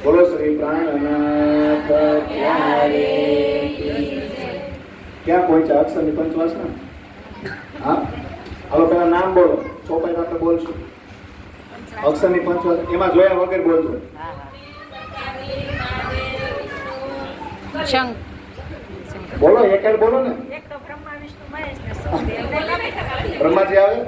બોલો શ્રી પ્રાણનાથ ત્યારે ક્યાં પહોંચ્યા અક્ષરની પંચવાસના? હા, હવે પેલા નામ બોલો, ચોપાઈ આપણે બોલશું. અક્ષરની પંચવાસ એમાં જોયા વગર બોલજો. બોલો એક જ બોલો ને. બ્રહ્માજી આવે,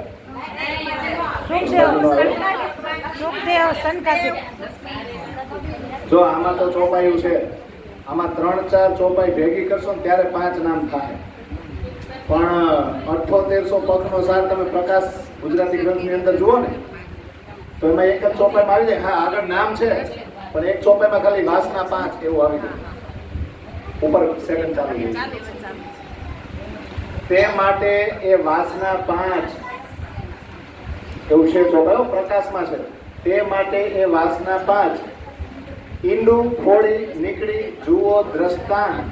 જો આમાં તો ચોપાયું છે, આમાં 3-4 ચોપાઈ ભેગી કરશો ને ત્યારે 5 નામ થાય. પણ 7800 પગનો સાર તમે પ્રકાશ ગુજરાતી ગ્રંથની અંદર જુઓ ને તો એમાં એક જ ચોપાઈમાં આવી જાય. હા, આગળ નામ છે પણ એક ચોપાઈમાં ખાલી વાસના 5 એવું આવી જાય. ઉપર સેકન્ડ ચાલુ છે. તે માટે એ વાસના 5 એવું છે ચોપાયો પ્રકાશમાં છે. તે માટે એ વાસના 5 ઈંડું ફોડી નીકળી જુઓ દ્રષ્ટાંત.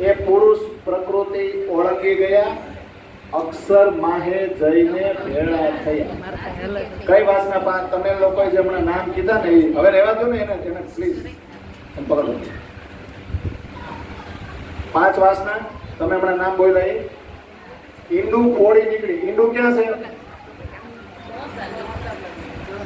એ પુરુષ પ્રકૃતિ ઓળંગી ગયા, અક્ષર માહે જઈને ભેળા થયા. કઈ વાસના 5? તમે લોકોએ જે હમણાં નામ કીધા ને હવે રહેવા દો ને, એને પ્લીઝ પકડો. 5 વાસના તમે હમણાં નામ બોલ્યા. ઈંડું ફોડી નીકળી. ઈંડું ક્યાં છે?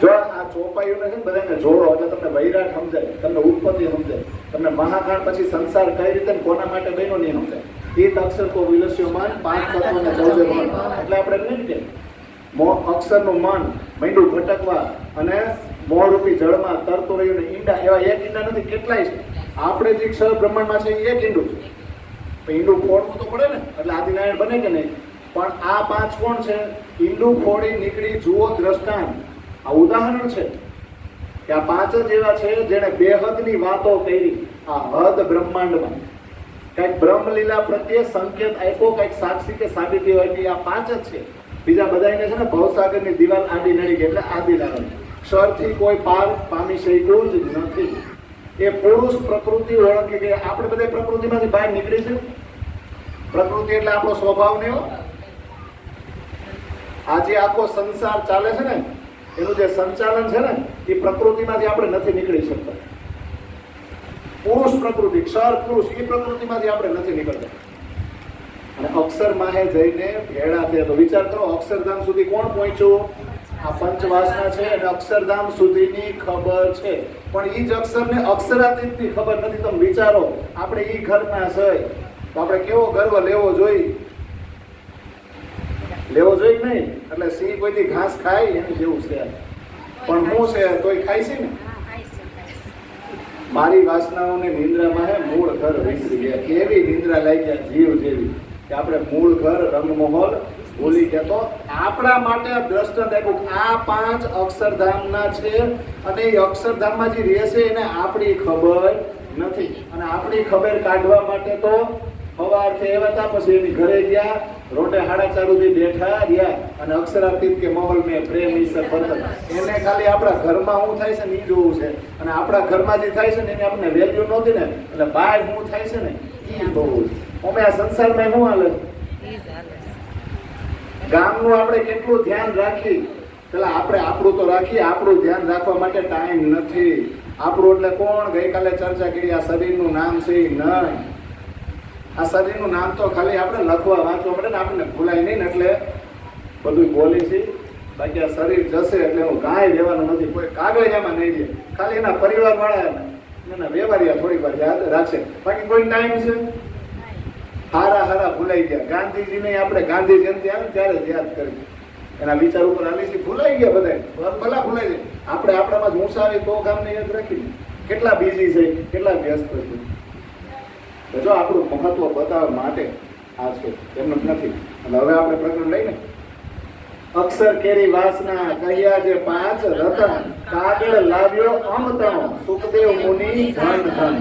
જો આ ચોપાયું ને બધાને જોડો એટલે તમને વૈરાટ સમજાય, તમને ઉત્પત્તિ સમજાય, તમને મહાકાળ પછી સંસાર કઈ રીતે કોના માટે બન્યો નહીં સમજાય. એ અક્ષર કો વિલસ્યમાન 5 તત્વ ને 14 ગુણ. એટલે આપણે નહીં કે અક્ષરનું મન માંડ્યું ભટકવા અને મોહરૂપી જળમાં તરતું રહ્યું ને ઈંડા. એવા એક ઈંડા નથી, કેટલાય છે. આપણે જે ક્ષર બ્રહ્માંડમાં છે એ એક ઈંડું છે. ઈંડું ફોડવું તો પડે ને, એટલે આદિનારાયણ બને કે નહીં. પણ આ 5 કોણ છે? ઈંડું ફોડી નીકળી જુઓ દ્રષ્ટાંત. આ ઉદાહરણ છે કે આ 5 જ એવા છે જેને બેહદની વાતો કરી. આ હદ બ્રહ્માંડમાં કઈક બ્રહ્મલીલા પ્રત્યે સંકેત આપ્યો, કઈક સાક્ષી કે સાબિતી આપી. આ 5 જ છે. બીજા બધાને છે ને ભવસાગરની દિવાલ આડી નડી ગઈ એટલે આદિનારાયણ. ક્ષરથી કોઈ પાર પામી શક્યું જ નથી. એ પુરુષ પ્રકૃતિ ઓળંગી ગઈ. આપણે બધા પ્રકૃતિમાંથી બહાર નીકળી છે. પ્રકૃતિ એટલે આપણો સ્વભાવ ને. આજે આખો સંસાર ચાલે છે ને એનું જે સંચાલન છે ને એ પ્રકૃતિમાંથી આપણે નથી નીકળી શકતા. પુરુષ પ્રકૃતિ, ક્ષર પુરુષ, એ પ્રકૃતિમાંથી આપણે નથી નીકળતા. અને અક્ષર માહે જઈને ભેળા થયા. તો વિચાર કરો, અક્ષરધામ સુધી કોણ પહોંચ્યું? આ પંચવાસના છે અને અક્ષરધામ સુધીની ખબર છે. પણ એ જ અક્ષરને અક્ષરાતીતની ખબર નથી. તમે વિચારો, આપણે એ ઘરના છે તો આપણે કેવો ગર્વ લેવો જોઈએ? લેવો જોઈએ નહીં. એટલે સિંહ કોઈથી ઘાસ ખાય એની જેવું છે. પણ હું છે તોય ખાય છે ને. મારી વાસનાઓને નિંદ્રામાં હે મૂળ ઘર વિસરી ગયા. કેવી નિંદ્રા લાગ્યા જીવ જેવી કે આપણે મૂળ ઘર રંગમહોલ ભૂલી ગયા. તો આપણા માટે દ્રષ્ટાંત આપ્યું. આ 5 અક્ષરધામના છે અને એ અક્ષરધામમાં જે રહેશે એને આપણી ખબર નથી. અને આપણી ખબર કાઢવા માટે તો સવારથી આવ્યા હતા, પછી એની ઘરે ગયા, રોટે 4:30 સુધી બેઠા રહ્યા અને અક્ષરાતીત કે માહોલ મેં પ્રેમ ઈશ્વર ભરત. એને ખાલી આપણા ઘરમાં શું થાય છે ને એ જોવું છે. અને આપણા ઘરમાં જે થાય છે ને એની આપણને વેલ્યુ નહોતી ને, એટલે બહાર શું થાય છે ને એ બહુ. અમે આ સંસારમાં શું હાલે? ગામનું આપણે કેટલું ધ્યાન રાખી. પેલા આપણે આપણું તો રાખીએ, આપણું ધ્યાન રાખવા માટે ટાઈમ નથી. આપણું એટલે કોણ? ગઈકાલે ચર્ચા કરી, આ શરીરનું નામ છે એ નહીં. આ શરીરનું નામ તો ખાલી આપણે લખવા વાંચવા પડે ને, આપણને ભૂલાય નહીં ને એટલે બધું બોલી છે. બાકી આ શરીર જશે એટલે એનું કાંઈ લેવાનું નથી. કોઈ કાગળિયામાં નહીં રહે. ખાલી એના પરિવાર વાળા એના વ્યવહારિયા થોડીક વાર યાદ રાખશે. બાકી કોઈ ટાઈમ છે? હારા ભૂલાઈ ગયા. ગાંધીજીને આપણે ગાંધી જયંતિ આવે ત્યારે જ યાદ કરી. એના વિચાર ઉપર આલીસી ભૂલાઈ ગયા બધા. ભલા ભૂલાઈ જાય. આપણે આપણામાં જ ઊંચા આવી તો ગામને યાદ રાખી. કેટલા બિઝી છે, કેટલા વ્યસ્ત છે. જો આપણું મહત્વ બતાવવા માટે આ છે, એમનું નથી. અને હવે આપણે પ્રકરણ લઈને અક્ષર કેરી વાસના કહ્યા જે 5 રતન કાગળ લાવ્યો અમતણો સુખદેવ મુનિ ધન ધન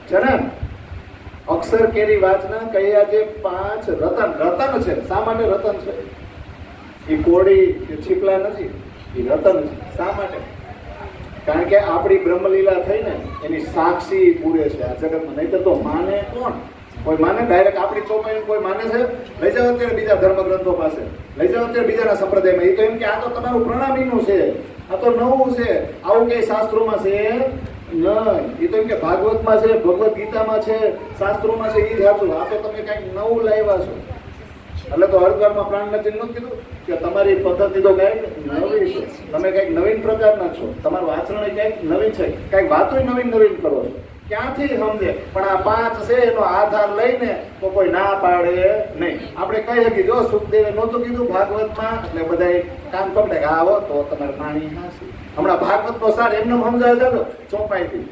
છે ને. અક્ષર કેરી વાસના કહ્યા જે 5 રતન. રતન છે. શા માટે રતન છે? એ કોડી કે છીપલા નથી, એ રતન છે. શા માટે? કારણ કે આપણી બ્રહ્મલીલા થઈ ને એની સાક્ષી પૂરે છે આ જગતમાં. નહીં તો માને કોણ? કોઈ માને? ડાયરેક્ટ આપણી ચોપાઈ કોઈ માને છે? લઈ જાઓ અત્યારે બીજા ધર્મગ્રંથો પાસે, લઈ જાઓ અત્યારે બીજાના સંપ્રદાયમાં. એ તો એમ કે આ તો તમારું પ્રણામીનું છે, આ તો નવું છે, આવું કઈ શાસ્ત્રોમાં છે નહીં, એ તો એમ કે ભાગવતમાં છે, ભગવદ ગીતામાં છે, શાસ્ત્રોમાં છે, એ જ સાચું. આ તો તમે કંઈક નવું લાવ્યા છો. એટલે તો હરિદ્વારમાં પ્રાણના ચિહ્ન નથી કીધું કે તમારી પદ્ધતિ તો કંઈક નવી છે, તમે કંઈક નવીન પ્રકારના છો, તમારું આચરણ કંઈક નવીન છે, કંઈક વાતો નવીન નવીન કરો છો. ક્યાંથી સમજે? પણ આ 5 છે એનો આધાર લઈને તો કોઈ ના પાડે નહીં. આપણે કહી શકીએ જો સુખદેવે નહોતું કીધું ભાગવતમાં, એટલે બધા કામ પકડે કે આવો તો તમારે પાણી હાંસી. હમણાં ભાગવતનો સાર એમને સમજાય છે તો ચોપાઈથી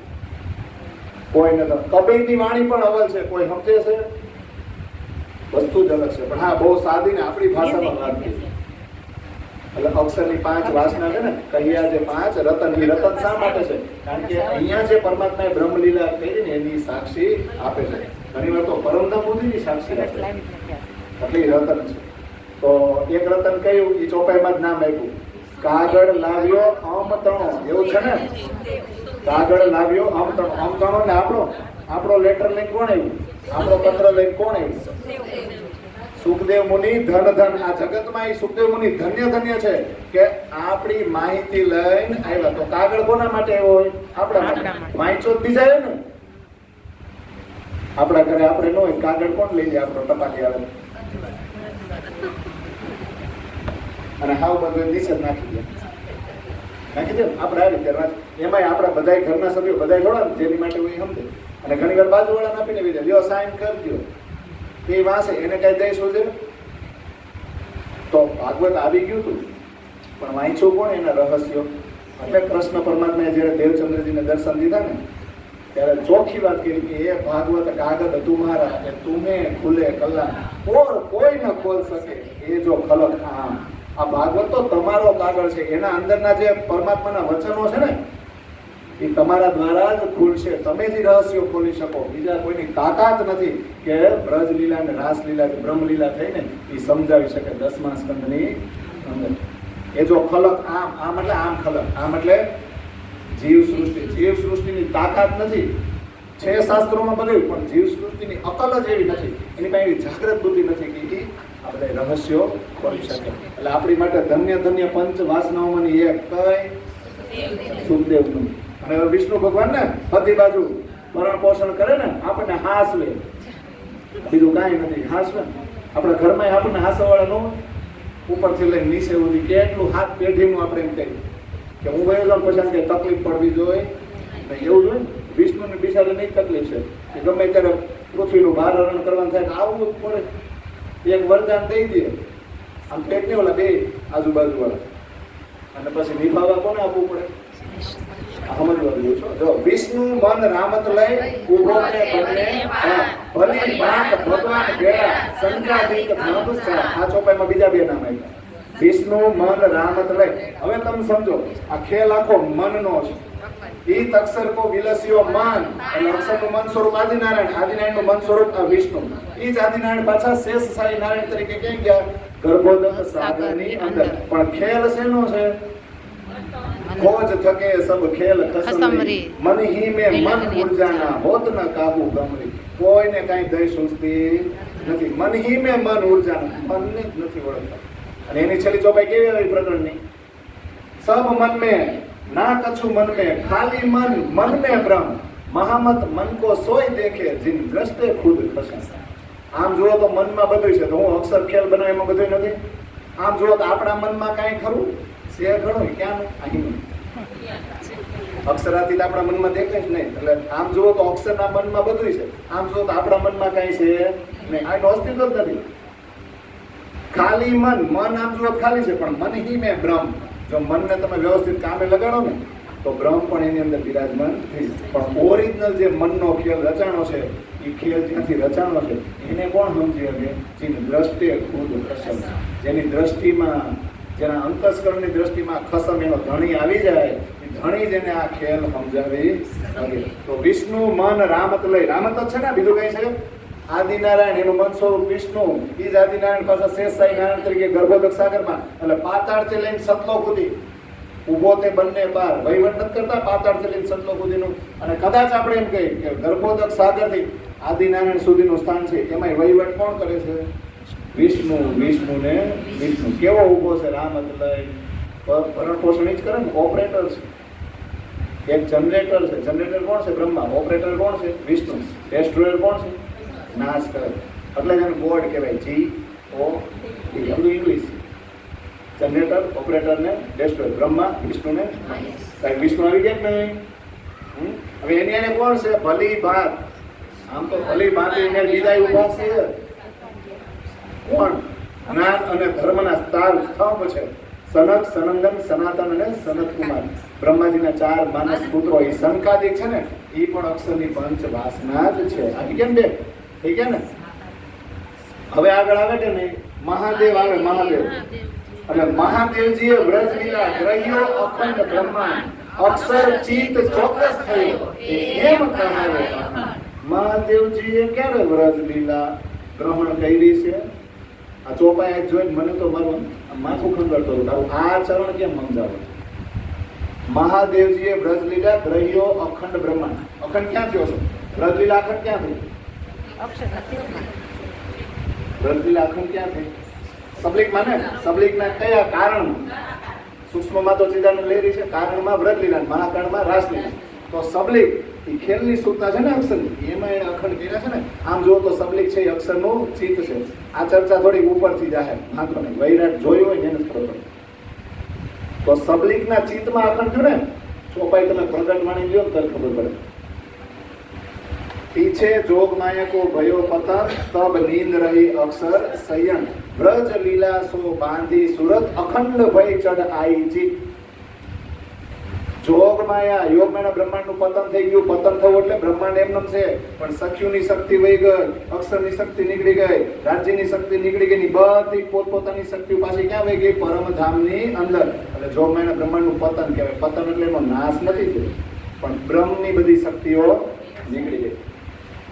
કોઈ નથી. કબીરની વાણી પણ અવલ છે, કોઈ સમજે છે? વસ્તુ જ અલગ છે, પણ હા બહુ સાદી ને આપણી ભાષામાં વાત કરી. એટલે અક્ષરની 5 વાસના છે ને, કહીયા જે 5 રતન, એ રતન શા માટે છે? કારણ કે અહીંયા જે પરમાત્માએ બ્રહ્મલીલા કરી ને એની સાક્ષી આપે છે. ઘણી વાર તો પરમધામ બુદ્ધિની સાક્ષી આપે એટલે એ રતન છે. તો એક રતન કયું, એ ચોપાઈમાં જ નામ આપ્યું, કાગળ લાવ્યો અમતણો. એવું છે ને, કાગળ લાવ્યો અમતણો. અમતણો ને આપણો લેટર લઈને કોણ આવ્યું? આપણો પત્ર લઈને કોણ આવ્યું? સુખદેવ મુનિ. ધન ધન આ જગતમાં એ સુખદેવ મુનિ ધન્ય ધન્ય છે કે આપણી માહિતી લઈને આવ્યા. તો કાગળ કોના માટે આવ્યો હોય? આપણા માટે. વાંચો જ બીજા ને આપણા ઘરે આપણે ન હોય, કાગળ કોણ લઈ જાય? આપણો ટપાકી આવે અને હાવ બધું નીચે નાખી દે. નાખી દે આપણે આ રીતે વાત. એમાંય આપણા બધા ઘરના સભ્યો બધા જોડા ને જેની માટે હોય સમજે. અને ઘણી વાર બાજુવાળા આપીને બીજા લ્યો સાઈન કરજો, એ વાંચે, એને કઈ દઈશું છે. તો ભાગવત આવી ગયું હતું, પણ વાંચ્યું કોણ? એના રહસ્યો. એટલે કૃષ્ણ પરમાત્માએ જયારે દેવચંદ્રજીને દર્શન દીધા ને ત્યારે ચોખ્ખી વાત કરી કે એ ભાગવત કાગળ તુમ્હારા એ તુમે ખુલે કલા કોઈ ન ખોલ શકે એ જો ખલક. આ ભાગવત તો તમારો કાગળ છે, એના અંદરના જે પરમાત્માના વચનો છે ને એ તમારા દ્વારા જ ખુલશે. તમે જ રહસ્યો ખોલી શકો, બીજા કોઈની તાકાત નથી કે બ્રજલીલા ને રાસલીલા કે બ્રહ્મલીલા થઈને એ સમજાવી શકે 10મા સ્કંદની અંદર. એ જો ખલક આમ એટલે આમ ખલક, આમ એટલે જીવ સૃષ્ટિની તાકાત નથી. છે શાસ્ત્રોમાં બધું, પણ જીવ સૃષ્ટિની અકલ જ એવી નથી, એની પાસે એવી જાગૃત બુદ્ધિ નથી કે આ બધા રહસ્યો ખોલી શકે. એટલે આપણી માટે ધન્ય ધન્ય 5 વાસનાઓમાંની એક કઈ? સુખદેવનું. અને વિષ્ણુ ભગવાન ને બધી બાજુ ભરણ પોષણ કરે ને, આપણને હાસવે, બીજું કાંઈ નથી. હાસવે આપણા ઘરમાં આપણને હાસવાવાળા ન હોય, ઉપરથી લઈને નીચે સુધી કેટલું હાથ પેઢીનું આપણે એમ કહીએ કે હું ગયો જાઉં પછી કે તકલીફ પડવી જોઈએ એવું જોઈએ. વિષ્ણુને બિચારે નહીં તકલીફ છે કે ગમે ત્યારે પૃથ્વીનું ભાર હરણ કરવાનું થાય આવવું જ પડે. એક વરદાન દઈ દે આમ પેટને ઓલા બે આજુબાજુ વાળા, અને પછી નિભાવવા કોને આપવું પડે? જો વિષ્ણુ મન રામત લઈ ઉભો કે બંને ભલી ભાત ભગવાન ભેળા સંકાદિક નમસ્કાર. આ ચોપાઈમાં બીજા 2 નામ આપ્યા, વિષ્ણુ મન રામત લઈ. હવે તમે સમજો આ ખેલ આખો મનનો છે. ઈત અક્ષર કો વિલસ્યો મન, એટલે અક્ષરનું મન સ્વરૂપ આદિનારાયણ, આદિનારાયણનું મન સ્વરૂપ આ વિષ્ણુ. ઈ જ આદિનારાયણ પાછા શેષ સાઈ નારાયણ તરીકે ક્યાં ગયા? ગર્ભોદક સાગરની અંદર. પણ ખેલ શેનો છે? खोज थके सब खेल खसमरी मन ही में मन ऊर्जाना होत न काबू गमरी. કોઈને કાંઈ દઈ સૂચતી નથી. મન હી મેં મન ઊર્જાના, મનને જ નથી ઓળખતા. અને એની છેલ્લી ચોપાઈ કેવી આવી પ્રકરણની? સબ મન મેં ના કछु મન મેં ખાલી મન મન મેં બ્રહ્મ મહામત મન કો સોય દેખે જીન દ્રષ્ટે ખુદ ખસા. આમ જુઓ તો મનમાં બધું છે, તો હું અક્ષર ખેલ બનાવ એમાં બધું નથી. આમ જુઓ તો આપણા મનમાં કાંઈ ખરું છે? ઘણું. ક્યાંનું? અહીં અક્ષરાતીત આપણા મનમાં દેખાય જ નહીં. એટલે આમ જુઓ તો અક્ષરના મનમાં બધું છે, આમ જુઓ તો આપણા મનમાં કાંઈ છે નહીં. આ અસ્તિત્વ જ નથી. ખાલી મન આમ જુઓ ખાલી છે, પણ મન હી મેં બ્રહ્મ. જો મનને તમે વ્યવસ્થિત કામે લગાડો ને તો બ્રહ્મ પણ એની અંદર બિરાજમાન થઈ જાય. પણ ઓરિજિનલ જે મનનો ખેલ રચાણો છે એ ખેલ જ્યાંથી રચાણો છે એને કોણ સમજી શકે? જેની દ્રષ્ટિએ ખુદ ખસમ, જેની દ્રષ્ટિમાં, જેના અંતસ્કરણની દ્રષ્ટિમાં ખસમ એનો ધણી આવી જાય, ધણી જેને આ ખેલ સમજાવી શકે. તો વિષ્ણુ મન રામત લઈ, રામત જ છે ને, બીજું કઈ છે? આદિનારાયણ એનું મન સ્વરૂપ વિષ્ણુ, એ જ આદિનારાયણ પાછા શેષ સાઈ નારાયણ તરીકે ગર્ભોદક સાગરમાં, એટલે પાતાળથી લઈને સતલોક સુધી ઉભો તે બંને પાર વહીવટ નથી કરતા, પાતાળથી લઈને સતલોક સુધીનું. અને કદાચ આપણે એમ કહીએ કે ગર્ભોદક સાગરથી આદિનારાયણ સુધીનું સ્થાન છે, એમાં વહીવટ કોણ કરે છે? વિષ્ણુ. વિષ્ણુને વિષ્ણુ કેવો ઉભો છે? રામત લઈ ભરણ પોષણ જ કરે ને, ઓપરેટર છે. એક જનરેટર છે. જનરેટર કોણ છે? બ્રહ્મા. ઓપરેટર કોણ છે? વિષ્ણુ. ડેસ્ટ્રોયર કોણ છે? નાશ કરે. એટલે જ એને ગોડ કહેવાય. GOD. બધું ઇંગ્લિશ. જનરેટર, ઓપરેટર ને ડેસ્ટ્રોયર. બ્રહ્મા, વિષ્ણુ ને સાહેબ. વિષ્ણુ આવી ગયા કે નહીં? હવે એની એને કોણ છે? ભલી ભાત. આમ તો ભલી ભાત એને બીજા ઉભા છે. કોણ? જ્ઞાન અને ધર્મના સ્તંભ છે. સનક, સનંદન, સનાતન અને સનત કુમાર. બ્રહ્માજીના 4 માનસ પુત્રો. એ સંકાદિક છે ને, એ પણ અક્ષરની પંચ વાસના જ છે. આવી કેમ બે થઈ ગયા ને? હવે આગળ આવે કે નહીં? મહાદેવ આવે. મહાદેવ એટલે મહાદેવજીએ વ્રજ લીલા ગ્રહ્યો અખંડ બ્રહ્માંડ અક્ષર ચિત્ત ચોક્કસ થયો એમ કહાવે. મહાદેવજીએ ક્યારે વ્રજ લીલા ગ્રહણ કરી છે? આ ચોપાઈ જોઈને મને તો મારું માથું ખંડરતો હતું. આ ચરણ કેમ સમજાવો? મહાદેવજીએ વ્રજ લીલા ગ્રહ્યો અખંડ બ્રહ્માંડ. અખંડ ક્યાં થયો છે? વ્રજ લીલા અખંડ ક્યાં થઈ? વ્રજ લીલા અખંડ ક્યાં થઈ? સબલિક માં ને? સબલિક ના કયા કારણ? સૂક્ષ્મમાં તો ચિદાનંદ લેરી છે, કારણમાં વ્રજ લીલા, મહાકારણમાં રાસલીલા. તો સબલિક એ ખેલની સૂતા છે ને અક્ષરની, એમાં એને અખંડ કર્યા છે ને. આમ જુઓ તો સબલિક છે એ અક્ષરનું ચિત્ત છે. આ ચર્ચા થોડી ઉપરથી જાહે, વાંધો નહીં. વૈરાટ જોયું હોય ને એને જ ખબર પડે. તો સબલિકના ચિત્તમાં અખંડ થયું ને. ચોપાઈ તમે પ્રગટ વાણી લ્યો તો ખબર પડે. પીછે જોગ માયકો ભયો પતન તબ નીંદ રહી અક્ષર સયન વ્રજ લીલા સો બાંધી સુરત અખંડ ભય ચડ આઈ જીત. જોગ માયા, યોગ માયા બ્રહ્માંડનું પતન થઈ ગયું. પતન થયું એટલે બ્રહ્માંડ એમનેમ છે, પણ સખ્યુની શક્તિ વહી ગઈ, અક્ષરની શક્તિ નીકળી ગઈ, રાજ્યની શક્તિ નીકળી ગઈ. બધી પોતપોતાની શક્તિ પાછી ક્યાં વહી ગઈ? પરમધામની અંદર. એટલે જોગ માયા બ્રહ્માંડનું પતન કહેવાય. પતન એટલે એનો નાશ નથી થયો, પણ બ્રહ્મની બધી શક્તિઓ નીકળી ગઈ.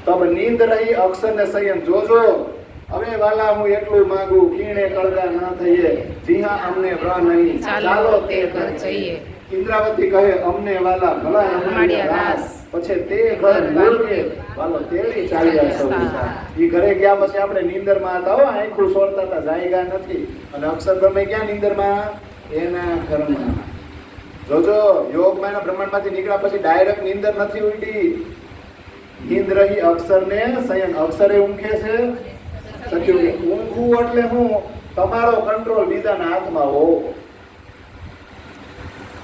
તબ નીંદ રહી અક્ષર ને સંયમ. જોજો હવે વાલા હું એટલું માંગુ, કીણે કળગા ના થઈએ, જી હા અમને વ્ર નહીં, ચાલો તે ઘર જઈએ. ઇન્દ્રાવતી કહે અમને વાલા ભલા અમાડિયા રાસ, પછી તે ઘર મૂળકે વાલો તેડી ચાલ્યા સૌ. ઈ ઘરે ગયા પછી આપણે નીંદરમાં હતા. હો, આંખું સોળતા હતા, જાયગા નથી. અને અક્ષર બ્રહ્મે ક્યાં નીંદરમાં? એના ઘરમાં. જોજો યોગમાના બ્રહ્માંડમાંથી નીકળ્યા પછી ડાયરેક્ટ નીંદર નથી ઉડી. નીંદ રહી અક્ષર ને સંયમ. અક્ષરે ઊંઘે છે. સત્યું કે ઊંઘવું એટલે હું? તમારો કંટ્રોલ બીજાના હાથમાં હો.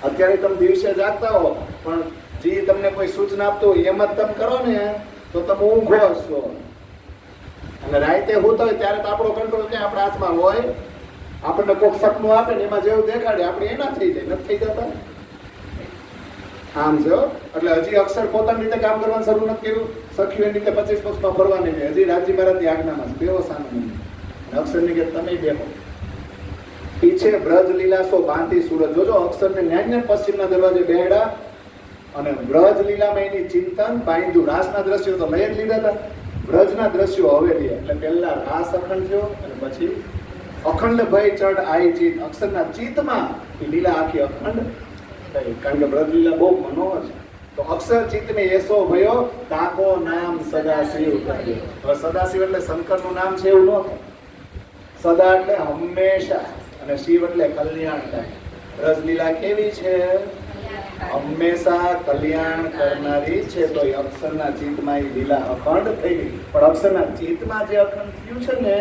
અત્યારે તમે દિવસે જાગતા હો, પણ જે તમને કોઈ સૂચના આપતો હોય એમ જ તમે કરો ને, તો તમે ઊંઘો છો. અને રાતે હોતા હોય ત્યારે તો આપણો કંટ્રોલ ક્યાં આપણા હાથમાં હોય? આપણને કોઈક સપનું આપે ને એમાં જેવું દેખાડે આપણે એના થઈ જાય. નથી થઈ જતા આમ છે. એટલે હજી અક્ષર પોતાની રીતે કામ કરવાનું શરૂ નથી કર્યું. સખ્યું એની રીતે 25 પક્ષમાં ફરવાની છે. હજી રાજી મહારાજની આજ્ઞામાં છે. બેવો સામે અક્ષરની કે તમે બેહો. પીછે બ્રજ લીલાસો બાંધી સુરત. જોજો અક્ષરને ન્યાય પશ્ચિમના દરવાજે બેહડા અને બ્રજ લીલામાં એની ચિંતન બાંધ્યું. રાસના દ્રશ્યો તો લઈ જ લીધા હતા, બ્રજના દ્રશ્યો હવે લે. એટલે પહેલા રાસ અખંડ થયો અને પછી અખંડ ભય ચડ આઈ ચિત. અક્ષરના ચિત્તમાં લીલા આખી અખંડ થઈ. કારણ કે બ્રજ લીલા બહુ મનોહર છે. તો અક્ષર ચિત્ત ને એસો ભયો તાકો નામ સદાશિવ. હવે સદાશિવ એટલે શંકરનું નામ છે એવું ન થાય. સદા એટલે હંમેશા, અને શિવ એટલે કલ્યાણકારી. રસલીલા કેવી છે? હંમેશા કલ્યાણ કરનારી છે. તો એ અક્ષરના ચિત્તમાં એ લીલા અખંડ થઈ ગઈ. પણ અક્ષરના ચિત્તમાં જે અખંડ થયું છે ને,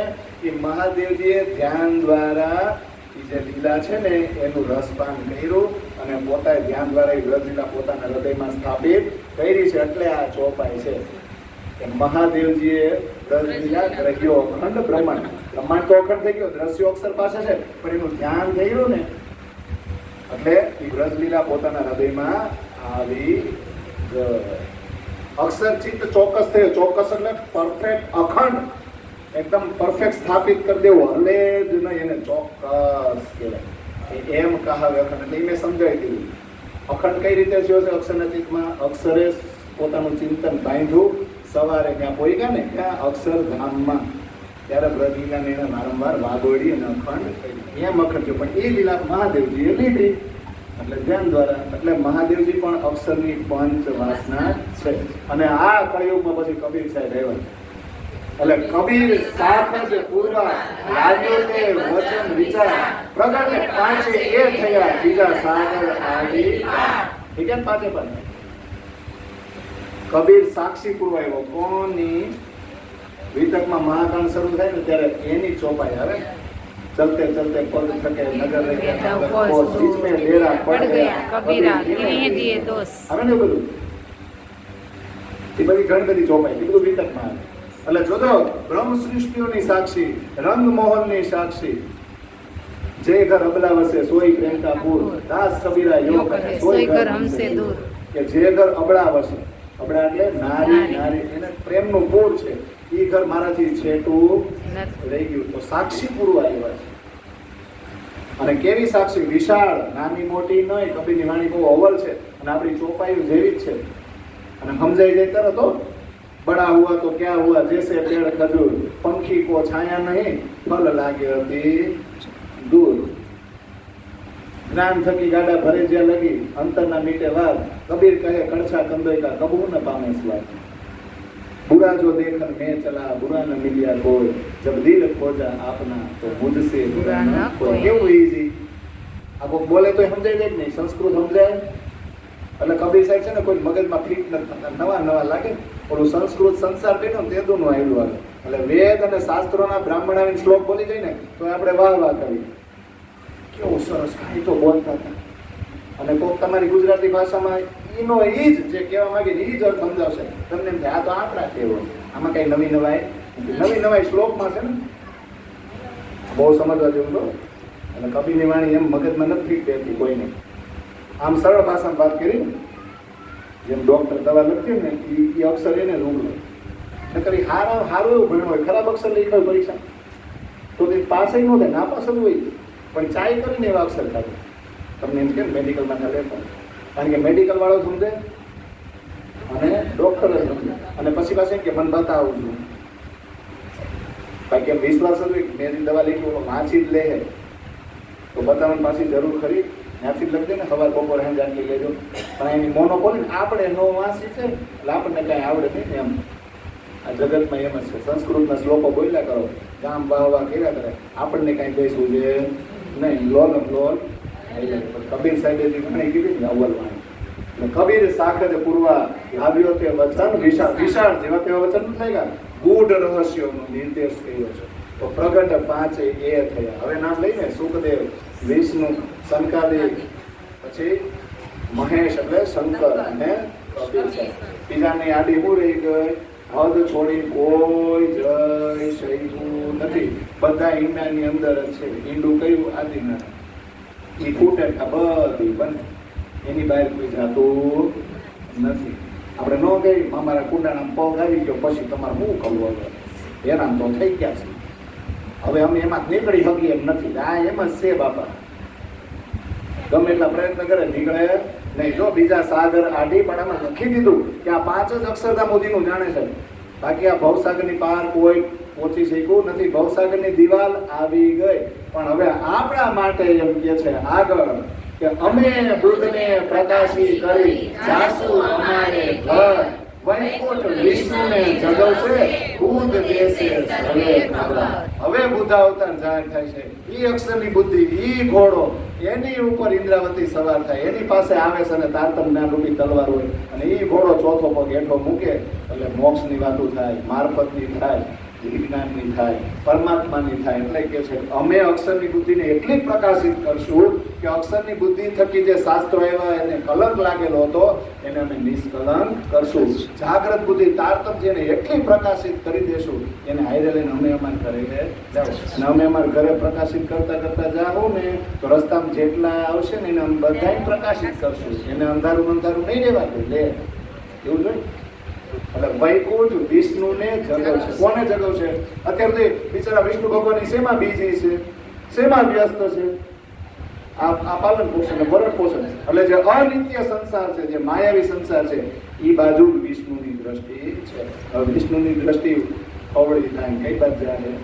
એ મહાદેવજીએ ધ્યાન દ્વારા એ જે લીલા છે ને એનું રસપાન કર્યું અને પોતાએ ધ્યાન દ્વારા એ વ્રજલીલા પોતાના હૃદયમાં સ્થાપિત કરી છે. એટલે આ ચોપાઈ છે કે મહાદેવજીએ વ્રજલીલા ગ્રહ્યો અખંડ બ્રહ્માંડ. બ્રહ્માંડ તો અખંડ થઈ ગયો, દ્રશ્યો અક્ષર પાસે છે, પણ એનું ધ્યાન થયું ને એટલે એ વ્રજલીલા પોતાના હૃદયમાં આવી. અક્ષર ચિત્ત ચોક્કસ થયો. ચોક્કસ એટલે પરફેક્ટ, અખંડ, એકદમ પરફેક્ટ સ્થાપિત કરી દેવો. હલે જ નહીં, એને ચોક્કસ કહેવાય. એમ કહાવે અખંડ. એટલે મેં સમજાવી દીધું. અખંડ કઈ રીતે થયો છે અક્ષરના ચિત્તમાં? અક્ષરે પોતાનું ચિંતન બાંધ્યું. સવારે ત્યાં પોઈ ગયા ને ત્યાં અક્ષરધામમાં, ત્યારે બ્રજલીલાને એને વારંવાર વાગોડી અને અખંડ કરી. એમ અખંડ થયો. પણ એ લીલા મહાદેવજીએ લીધી એટલે ધ્યાન દ્વારા. એટલે મહાદેવજી પણ અક્ષરની પંચ વાસના છે. અને આ કળિયુગમાં પછી કબીર સાહેબ આવ્યા. એટલે કબીર સાથ જ પૂરવા લાગ્યો તે વચન વિચાર પ્રગટ પાંચે એ થયા બીજા સાગર આવી. ઠીક છે ને? પાંચે પાંચ. કબીર સાક્ષી પુરવાયો કોની? વિતકમાં મહાકાંડ શરૂ થાય ને ત્યારે એની ચોપાઈ આવે. ચલતે ચલતે પગ થકે નગર રહે કોસ બીચ में डेरा पड़ गया कबीरा किन्हीं दिए दोष. હવે ને બધું એ બધી ઘણી બધી ચોપાઈ એ બધું વિતકમાં આવે. એટલે જોજો બ્રહ્મ સૃષ્ટિઓની સાક્ષી, રંગ મોહનની સાક્ષી, જે ઘર અબલા વસે સોઈ પ્રેમ કા પૂર, દાસ કબીરા યો કહે સોઈ ઘર હમસે દૂર. કે જે ઘર અબળા વસે, અબળા એટલે નારી, નારી એને પ્રેમનું પૂર છે, એ ઘર મારાથી છેટું રહી ગયું. તો સાક્ષી પૂરવા આવ્યા છે. અને કેવી સાક્ષી? વિશાળ, નાની મોટી નહીં. કબીરની વાણી બહુ અવલ છે અને આપણી ચોપાઈ જેવી જ છે. અને સમજાઈ જાય તરત હો. बड़ा हुआ तो क्या हुआ, जैसे पेड़ खजूर, पंखी को छाया नहीं, फल लागे अति दूर. જ્ઞાન થકી ગાડા ભરે જ્યાં લગી, અંતરના મીટે વાત. કબીર કહે કડછા કંદોય કા કબૂ ન પામે સ્વાદ. बुरा जो देखन मैं चला, बुरा न मिलिया कोई, जब दिल खोजा आपना तो मुझसे बुरा न कोई. કેવું ઈઝી. આ કોઈ બોલે તો સમજાય જાય જ નહીં. સંસ્કૃત સમજાય એટલે કબીર સાહેબ છે ને કોઈ મગજમાં ફિટ નથી, નવા નવા લાગે. ઓલું સંસ્કૃત સંસાર કહ્યું ને તેદું આવેલું આવે. એટલે વેદ અને શાસ્ત્રોના બ્રાહ્મણ આવીને શ્લોક બોલી જાય ને તો આપણે વાહ વાહ કરીએ, કેવું સરસ કાંઈ તો બોલતા હતા. અને કોઈક તમારી ગુજરાતી ભાષામાં એનો એ જ જે કહેવા માંગે એ જ અર્થ સમજાવશે. તમને એમ થાય આ તો આપણા કહેવો, આમાં કઈ નવી નવાઈ શ્લોકમાં છે ને, બહુ સમજવા જેવું તો. અને કબીરની વાણી એમ મગજમાં નથી ફીટ બેઠી કોઈને. આમ સરળ ભાષામાં વાત કરી, જેમ ડોક્ટર દવા લખી ને એ અક્ષર એને રૂમ કરી સારું એવું ભણ્યું હોય, ખરાબ અક્ષર લઈ ગયો પરીક્ષા તો તે પાસે ન થાય, ના પાસે હોય પણ ચાય કરીને એવા અક્ષર થાય. તમને એમ કે મેડિકલમાં ચાલે પણ, કારણ કે મેડિકલ વાળો સમજે અને ડોક્ટર સમજે. અને પછી પાસે કે મને બતાવું છું, બાકી એમ વિશ્વાસ હતો મેં દવા લીધી વાંચી જ લે તો બતાવવાની પાછી જરૂર ખરી. ત્યાંથી જ લખજે ને સવાર બપોર હેમ જાણકી લેજો. પણ એની મોનોપોલી આપણે નો વાંચી છે એટલે આપણને કાંઈ આવડે નહીં ને. એમ આ જગતમાં એમ જ છે. સંસ્કૃતના શ્લોકો બોલ્યા કરો, ગામ વાહ વાહ કર્યા કરે, આપણને કાંઈ કહીશું છે નહીં. લોલ લોલ. કબીર સાહેબે જે ઘણી કીધી ને અવ્વલ વાણી. કબીર સાખર પૂરવા લાવ્યો તે વચન વિશાળ, વિશાળ જેવા તેવા વચન થઈ ગયા. ગૂઢ રહસ્યોનો નિર્દેશ કર્યો છે. તો પ્રગટ પાંચે એ થયા. હવે નામ લઈને સુખદેવ, વિષ્ણુ, શંકાદેવ, પછી મહેશ એટલે શંકર અને કબીર સાહેબ. બીજાની આડી હું રહી ગઈ? હદ છોડી કોઈ જય શહીદું નથી. બધા ઈંડાની અંદર જ છે. ઈંડું કયું? આદિનારાયણ. એ ફૂટે બધી બને, એની બહાર કોઈ જાતું નથી. આપણે ન ગઈ અમારા કુંડાના પગ આવી ગયો પછી તમારે શું કરવું? હવે હેરાન તો થઈ ગયા છે. હવે અમે એમાં નીકળી શકીએ એમ નથી. આ એમ જ છે બાપા. ગમે એટલા પ્રયત્ન કરે નીકળે નહીં. જો બીજા સાગર આડી પણ આમાં લખી દીધું કે આ 5 જ અક્ષરધામ મોદીનું જાણે છે. બાકી આ ભવસાગરની પાર કોઈ પહોંચી શક્યું નથી. ભવસાગરની દિવાલ આવી ગઈ પણ હવે આપણા માટે એમ કે છે આગળ કે અમે બુદ્ધને પ્રકાશી કરી જાસુ અમારે ઘર, વૈકુંઠ વિષ્ણુને જગવશે બુદ્ધ દેશે સર્વે ખબર. હવે બુદ્ધ અવતાર જાહેર થાય છે. ઈ અક્ષરની બુદ્ધિ, ઈ ઘોડો, એની ઉપર ઇન્દ્રાવતી સવાર થાય. એની પાસે આવે છે અને તારતમ જ્ઞાન રૂપી તલવાર હોય અને ઈ ઘોડો ચોથો પગ હેઠો મૂકે એટલે મોક્ષની વાતો થાય, મારફતની થાય, વિજ્ઞાનની થાય, પરમાત્માની થાય. એટલે કે છે અમે અક્ષરની બુદ્ધિને એટલી પ્રકાશિત કરશું કે અક્ષરની બુદ્ધિ થકી જે શાસ્ત્રો આવ્યા એને કલંક લાગેલો હતો એને અમે નિષ્કલંક કરશું. જાગ્રત બુદ્ધિ તારતમ જેને એટલી પ્રકાશિત કરી દેશું એને હારે લઈને અમે અમારા ઘરે જાવ. અને અમે અમારા ઘરે પ્રકાશિત કરતા કરતા જાઓ ને તો રસ્તામાં જેટલા આવશે ને એને અમે બધાય પ્રકાશિત કરશું. એને અંધારું અંધારું નહીં રહેવાતું. લે એવું જોઈએ. એટલે વૈકુંઠ વિષ્ણુને જગવશે. કોને જગવશે? અત્યારે બિચારા વિષ્ણુ ભગવાનની શેમાં બીજી છે, શેમાં વ્યસ્ત છે? આ પાલન પોષણ ને ભરણ પોષણ. એટલે જે અનિત્ય સંસાર છે, જે માયાવી સંસાર છે, એ બાજુ વિષ્ણુની દ્રષ્ટિ છે. હવે વિષ્ણુની દ્રષ્ટિ અવળી થાય કઈ બાજુ જાય?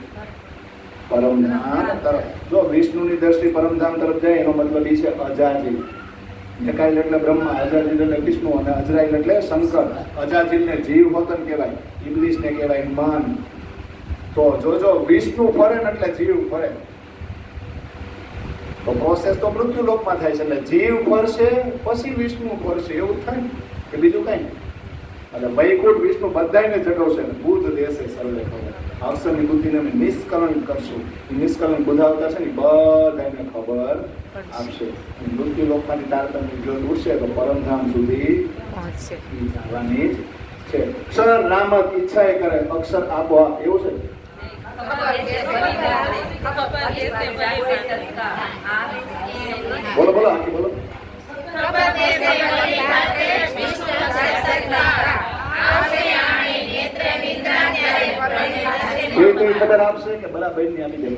પરમધામ તરફ. જો વિષ્ણુની દ્રષ્ટિ પરમધામ તરફ જાય એનો મતલબ એ છે અજાજીલ. જકાઈલ એટલે બ્રહ્મા, અજાજીલ એટલે વિષ્ણુ અને અજરાઈલ એટલે શંકર. અજાજીલને જીવ હોતન કહેવાય, ઇબ્લીસને કહેવાય મન. તો જોજો વિષ્ણુ ફરે ને એટલે જીવ ફરે. તો પ્રોસેસ તો મૃત્યુ લોકમાં થાય છે. એટલે જીવ ફરશે પછી વિષ્ણુ ફરશે, એવું થાય ને કે બીજું કઈ? એટલે વૈકુંઠ વિષ્ણુ બધાને જગાવશે ને બુદ્ધ દેશે સર્વે ખબર. અક્ષરની બુદ્ધિને અમે નિષ્કલંક કરશું. નિષ્કલંક બુધાવતા છે ને બધાને ખબર આપશે. મૃત્યુ લોકમાંથી તારતમ્ય જ્યોત ઉડશે તો પરમધામ સુધી જવાની જ છે. અક્ષર નામક ઈચ્છા એ કરે, અક્ષર આપો એવું છે. બોલો બોલો આખી બોલો. ખબર આપશે કે બરાબર ની આપી દે.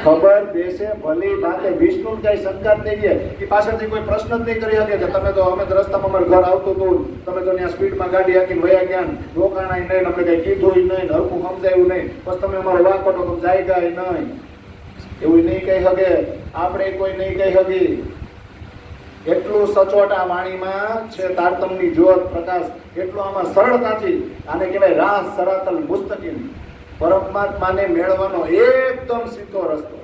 ખબર દેશે ભલી બાતે. વિષ્ણુ કઈ શંકા જ નહીં દે કે પાછળથી કોઈ પ્રશ્ન જ નહીં કરી શકે કે તમે તો અમે રસ્તામાં અમારું ઘર આવતું હતું, તમે તો ત્યાં સ્પીડમાં ગાડી હાકીને વયા ગયા, રોકાણા નહીં, અમને કઈ કીધું નહીં, હરખું સમજાયું નહીં, બસ તમે અમારો વાંકો તો તમે જાય ગયા નહીં, એવું નહીં કહી શકે. આપણે કોઈ નહીં કહી શકી. એટલું સચોટ આ વાણીમાં છે તારતમની જ્યોત પ્રકાશ, એટલું આમાં સરળતાથી. આને કહેવાય રાહ સરાતલ મુસ્તકીમ. પરમાત્માને મેળવવાનો એકદમ સીધો રસ્તો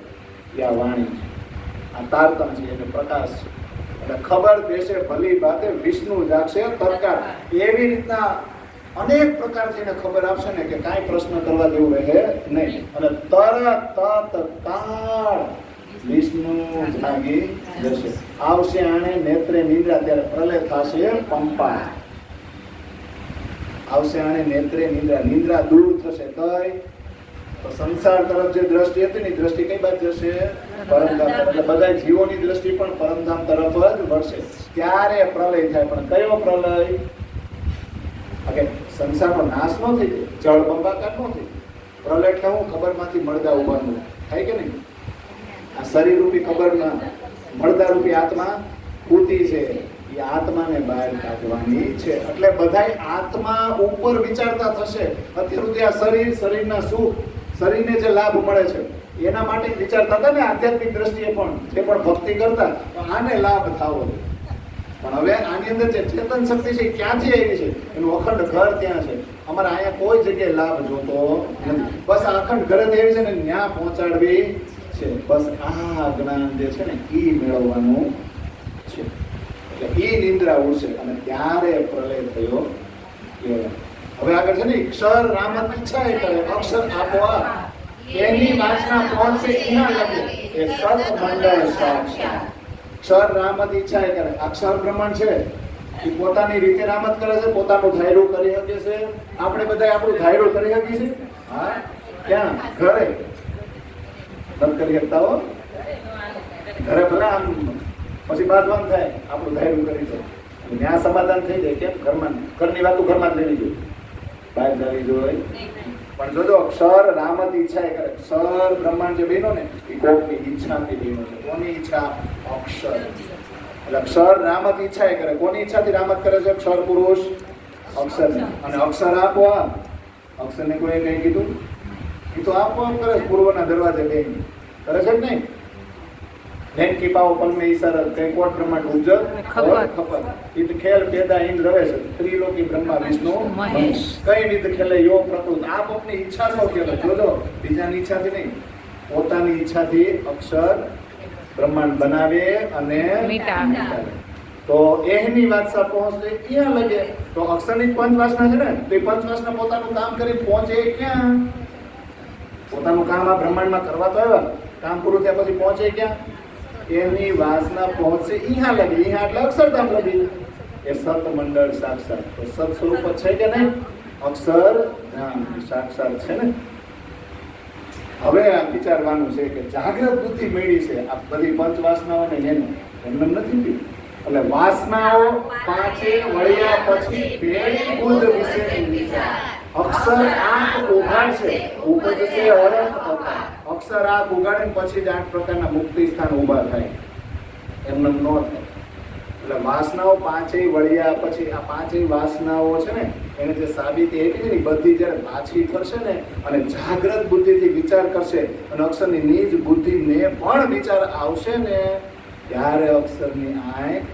એ આ વાણી છે, આ તારતમ છે, એટલે પ્રકાશ છે. એટલે ખબર દેશે ભલી બાતે વિષ્ણુ જાગશે તત્કાળ. એવી રીતના અનેક પ્રકારથી એને ખબર આપશે ને કે કાંઈ પ્રશ્ન કરવા જેવું રહે નહીં. અને તરત તત્કાળ વિષ્ણુ જાગી જશે. આવશે આણે નેત્રે નિંદ્રા, ત્યારે પ્રલય થશે પંપા. આવશે આણે નેત્રે નિંદ્રા, નિંદ્રા દૂર થશે. તો સંસાર તરફ જે દ્રષ્ટિ હતી ને દ્રષ્ટિ કઈ બાજુ જશે? પરમધામ. એટલે બધા જીવોની દ્રષ્ટિ પણ પરમધામ તરફ જ વળશે. ત્યારે પ્રલય થાય. પણ કયો પ્રલય? સંસારનો નાશ ન થઈ જાય, જળ બંબાકાર ન થઈ. પ્રલય એટલે હું? ખબરમાંથી મળદા ઉભારવું થાય કે નહીં? આ શરીર રૂપી ખબરના મળદા રૂપી આત્મા પૂતી છે, એ આત્માને બહાર કાઢવાની છે. એટલે બધાય આત્મા ઉપર વિચારતા થશે. અત્યાર સુધી આ શરીરના સુખ, શરીરને જે લાભ મળે છે એના માટે વિચારતા હતા ને આધ્યાત્મિક દ્રષ્ટિએ પણ. જે પણ ભક્તિ કરતા તો આને લાભ થવો. પણ હવે આની અંદર જે ચેતન શક્તિ છે ક્યાંથી આવી છે? એનું અખંડ ઘર ત્યાં છે. અમારે અહીંયા કોઈ જગ્યાએ લાભ જોતો નથી. બસ આ અખંડ ઘરે આવી છે ને ત્યાં પહોંચાડવી છે. બસ આ જ્ઞાન જે છે ને એ મેળવવાનું છે. એટલે એ નિંદ્રા ઉડશે અને ત્યારે પ્રલય થયો. હવે આગળ છે ને અક્ષર રામત ઈચ્છા એ કરે, અક્ષર આપોઆપ એની વાસના પહોંચે એના લગે એ સત મંડળ સાક્ષાત. અક્ષર રામત ઈચ્છા એ કરે. અક્ષર બ્રહ્માંડ છે એ પોતાની રીતે રામત કરે છે, પોતાનું ધાયરું કરી શકે છે. આપણે બધા આપણું ધાયરું કરી શકીએ છીએ. હા, ક્યાં? ઘરે નથી કરી શકતા હો. ઘરે ભલે આમ પછી બાંધવાનું થાય, આપણું ધાયરું કરી છે ત્યાં સમાધાન થઈ જાય. કેમ? ઘરમાં ઘરની વાતો ઘરમાં જ લેવી જોઈએ, બહાર જવી જોઈએ. પણ જોજો અક્ષર રામત ઈચ્છા એ કરે. અક્ષર બ્રહ્માંડ જે બન્યો ને એ કોકની ઈચ્છાથી બન્યો છે. કોની ઈચ્છા? અક્ષર. એટલે અક્ષર રામત ઈચ્છા એ કરે. કોની ઈચ્છાથી રામત કરે છે? અક્ષર પુરુષ અક્ષર. અને અક્ષર આપોઆપ. અક્ષરને કોઈ કઈ કીધું? એ તો આપોઆપ કરે. પૂર્વના દરવાજે બેન કરે છે જ નહીં? નૈન કીપાઓ પલમે ઈશારત કઈ કોટ બ્રહ્માંડ ઉજ્જત ખપત ઈદ ખેલ પેદા ઇન્દ્ર રવે છે ત્રિલોકી બ્રહ્મા વિષ્ણુ મહેશ. કઈ રીત ખેલે યો પ્રકૃત. આપ આપની ઈચ્છા નો ખેલે. જોજો, બીજાની ઈચ્છાથી નહીં, પોતાની ઈચ્છાથી અક્ષર બ્રહ્માંડ બનાવે અને મિટાવે. તો એની વાસના પહોંચે ક્યાં લગે? તો અક્ષરની પંચ વાસના છે ને, તો એ પંચ વાસના પોતાનું કામ કરી પહોંચે ક્યાં? પોતાનું કામ આ બ્રહ્માંડમાં કરવા તો આવ્યા, કામ પૂરું થયા પછી પહોંચે ક્યાં? એની વાસના પહોંચે અહીંયા લગે. અહીંયા એટલે અક્ષરધામ લગી. એ સત મંડળ સાક્ષાત. તો સત સ્વરૂપ છે કે નહીં? અક્ષર ધામ સાક્ષાત છે ને. હવે આ વિચારવાનું છે કે જાગ્રત બુદ્ધિ મેળી છે આ બધી પંચ વાસનાઓને એનું એમને નથી થયું. એટલે વાસનાઓ પાંચે વળ્યા પછી પેલી બુદ્ધ વિશે વિચાર. અક્ષર આંખ ઉઘાડશે, ઉપજશે અરખ અકાર. અક્ષર આંખ ઉઘાડે પછી જ 8 પ્રકારના મુક્તિ સ્થાન ઊભા થાય. એમને ન થાય. એટલે વાસનાઓ પાંચેય વળ્યા પછી આ પાંચેય વાસનાઓ છે ને એને જે સાબિતી આપી છે ને બધી જ્યારે પાછી ફરશે ને અને જાગ્રત બુદ્ધિથી વિચાર કરશે અને અક્ષરની નિજ બુદ્ધિને પણ વિચાર આવશે ને ત્યારે અક્ષરની આંખ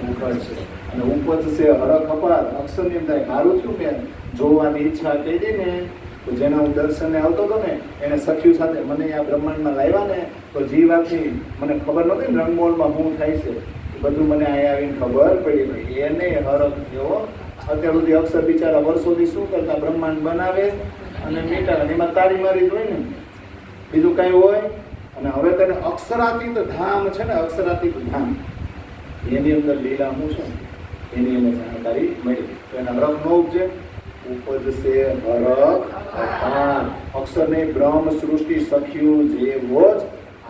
ઉઘડશે અને ઉપજશે હરખ અપાર. અક્ષરની એમ થાય મારું છું મેં જોવાની ઈચ્છા કહી દે ને તો જેના હું દર્શને આવતો હતો ને એને સખ્યું સાથે મને આ બ્રહ્માંડમાં લાવ્યા ને તો જીવ આખી મને ખબર નહોતી ને રંગમોલમાં શું થાય છે એ બધું મને અહીંયા આવીને ખબર પડી. એને હરખ થયો. અત્યાર સુધી અક્ષર બિચારા વર્ષોથી શું કરતા, બ્રહ્માંડ બનાવે અને મીટા એમાં તારી મારી જ હોય ને, બીજું કઈ હોય. અને હવે તેને અક્ષરાતીત ધામ છે ને, અક્ષરાતીત ધામ એની અંદર લીલા શું છે એની એને જાણકારી મળી. તો એના હરખ નો ઉપજે, ઉપજશે હરખ અપાર. અક્ષરને બ્રહ્મ સૃષ્ટિ સખ્યું જેવો જ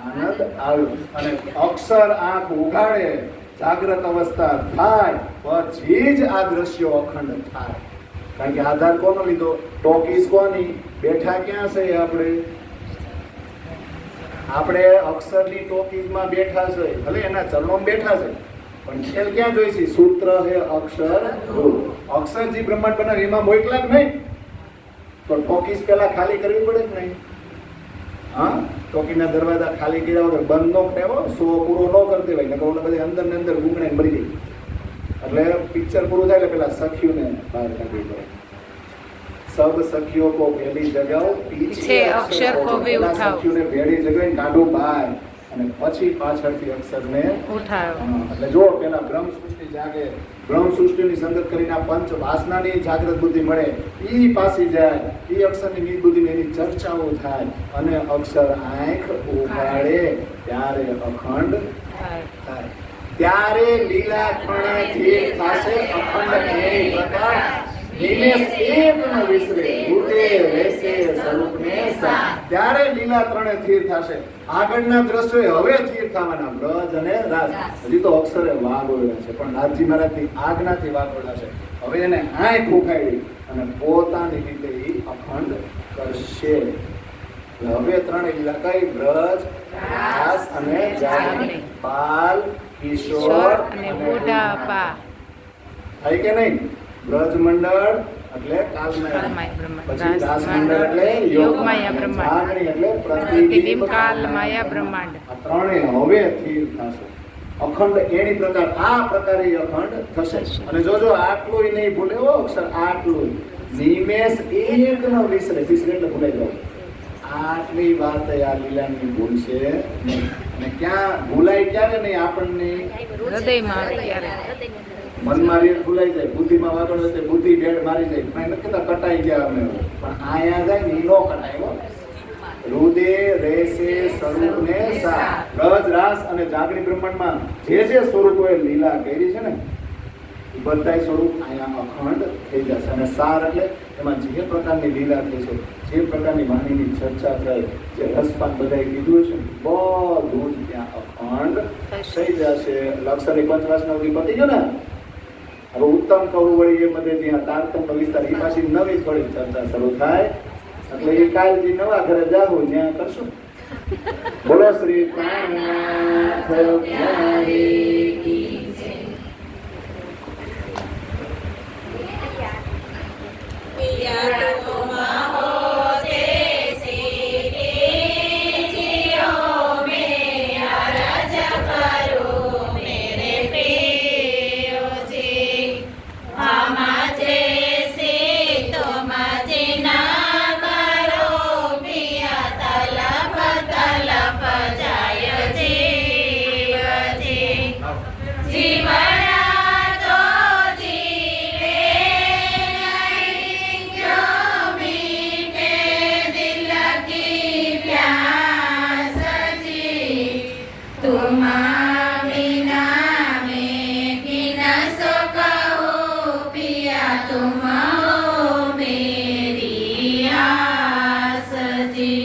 આનંદ આવ્યો. અને અક્ષર આંખ ઉઘાડે, જાગ્રત અવસ્થા થાય પછી જ આ દ્રશ્યો અખંડ થાય. કારણ કે આધાર કોનો લીધો? ટોકીસ કોની? બેઠા ક્યાં છે આપણે અક્ષરની ટોકીઝમાં બેઠા છે, ભલે એના ચરણોમાં બેઠા છે, પણ ખેલ ક્યાં જોઈ છે? સૂત્ર હે અક્ષર રૂપ. અક્ષર જે બ્રહ્માંડ બનાવે એમાં મોકલા જ નહીં તો ટોકીઝ પેલા ખાલી કરવી પડે જ નહીં. હા, ટોકીના દરવાજા ખાલી કર્યા વગર બંધ નો કરેવો, શો પૂરો ન કરી દેવાય, નકર ઓલા બધા અંદર ને અંદર ગુંગણે મરી જાય. એટલે પિક્ચર પૂરું થાય એટલે પેલા સખીઓને બહાર કાઢવી પડે. સબ સખીઓ કો ભેળી જગાઓ, પીછે અક્ષર કો ભી ઉઠાઓ. સખીઓને ભેળી જગાઈને કાઢો બહાર અને પછી પાછળથી અક્ષરને ઉઠાવો. એટલે જો પેલા બ્રહ્મ સૃષ્ટિ જાગે, બ્રહ્મ સૃષ્ટિની સંગત કરીને આ પંચ વાસનાની જાગૃત બુદ્ધિ મળે, ઈ પાસી જાય, ઈ અક્ષરની નીત બુદ્ધિની એની ચર્ચાઓ થાય અને અક્ષર આંખ ઉઘાડે ત્યારે અખંડ થાય. ત્યારે લીલા ખણે થશે અખંડ એ પ્રકાર. નિમેષ એક ન વિસરે, ભૂતે રહેશે સ્વરૂપને સા. ત્યારે લીલા ત્રણે સ્થિર થશે. આગળના દ્રશ્યો હવે સ્થિર થવાના, બ્રજ અને રાજ. હજી તો અક્ષરે વાગોળ્યા છે, પણ નાથજી મહારાજથી આજ્ઞાથી વાગોળ્યા છે. હવે એને આંખ ઉઘાડી અને પોતાની રીતે એ અખંડ કરશે. હવે ત્રણે લીલા કઈ? બ્રજ, રાસ અને જાગણી, બાલ, કિશોર અને બુઢાપા. થાય કે નહીં? બ્રજ મંડળ એટલે કાલમય, પછી રાસ મંડળ એટલે યોગમાયા બ્રહ્માંડ, જાગણી એટલે પ્રતિબિંબ કાલમાયા બ્રહ્માંડ. આ ત્રણે હવે સ્થિર થશે અખંડ. એની પ્રકાર આ પ્રકારે અખંડ થશે. અને જોજો આટલું નહીં ભૂલે હો અક્ષર, આટલું નિમેષ એક ન વિસરે. વિસરે એટલે ભૂલાઈ જાવ. આટલી વાત આ લીલાની ભૂલશે નહીં. અને ક્યાં ભૂલાય? ક્યારે નહીં? આપણને હૃદયમાં ક્યારે મનમાં રીત ભૂલાઈ જાય, બુદ્ધિમાં વાગડ હશે, બુદ્ધિ ભેડ મારી જાય. પણ નથી કહેતા કટાઈ ગયા અમે, પણ આયા જાય ને નો કટાયો. રુદે રહેશે સ્વરૂપને સા. રજ, રાસ અને જાગણી બ્રહ્માંડમાં જે જે સ્વરૂપોએ લીલા કરી છે ને એ બધા સ્વરૂપ અહીંયા અખંડ થઈ જશે. અને સાર એટલે એમાં જે પ્રકારની લીલા થઈ છે, જે પ્રકારની વાણીની ચર્ચા થઈ, જે રસપાન બધાએ કીધું છે, બધું જ ત્યાં અખંડ થઈ જશે. લક્ષરી પંચવાસના સુધી પતી ગયો ને. હવે ઉત્તમ કવું વળી એ બધે ત્યાં તારતમનો વિસ્તાર, એ પાછી નવી થોડી ચર્ચા શરૂ થાય. એટલે એ કાલથી નવા ઘરે જાવું ત્યાં કરશું. બોલો શ્રી तुम हो मेरी आस जी.